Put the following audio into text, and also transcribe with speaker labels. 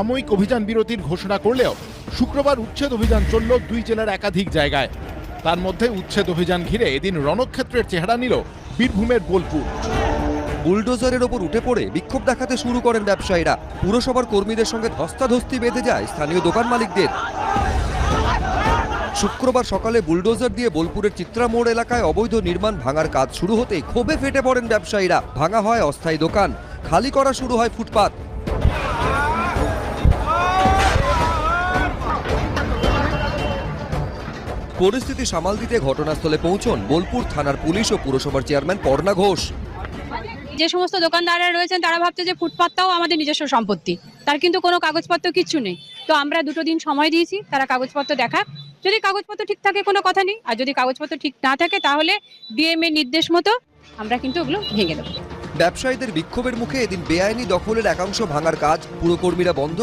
Speaker 1: সাময়িক অভিযান বিরতির ঘোষণা করলেও শুক্রবার উচ্ছেদ অভিযান চলল দুই জেলার একাধিক জায়গায়। তার মধ্যে উচ্ছেদ অভিযান ঘিরে এদিন রণক্ষেত্রের চেহারা নিল বীরভূমের বোলপুর।
Speaker 2: বুলডোজারের ওপর উঠে পড়ে বিক্ষোভ দেখাতে শুরু করেন ব্যবসায়ীরা। পুরসভার কর্মীদের সঙ্গে ধস্তাধস্তি বেঁধে যায় স্থানীয় দোকান মালিকদের। শুক্রবার সকালে বুলডোজার দিয়ে বোলপুরের চিত্রা মোড় এলাকায় অবৈধ নির্মাণ ভাঙার কাজ শুরু হতেই ক্ষোভে ফেটে পড়েন ব্যবসায়ীরা। ভাঙা হয় অস্থায়ী দোকান, খালি করা শুরু হয় ফুটপাত। পরিস্থিতি সামাল দিতে ঘটনাস্থলে পৌঁছন বোলপুর থানার পুলিশ ও পুরসভার চেয়ারম্যান পর্ণা ঘোষ।
Speaker 3: যে সমস্ত দোকানদাররা রয়েছেন তারা ভাবছে যে ফুটপাতটাও আমাদের নিজস্ব সম্পত্তি, তার কিন্তু কোনো কাগজপত্র কিচ্ছু নেই। তো আমরা 2 দিন সময় দিয়েছি, তারা কাগজপত্র দেখাক। যদি কাগজপত্র ঠিক থাকে কোনো কথা নেই, আর যদি কাগজপত্র ঠিক না থাকে তাহলে ডিএম এর নির্দেশ মতো আমরা কিন্তু ওগুলো ভেঙে দেবো।
Speaker 2: ব্যবসায়ীদের বিক্ষোভের মুখে এদিন বেআইনি দখলের একাংশ ভাঙার কাজ পুরকর্মীরা বন্ধ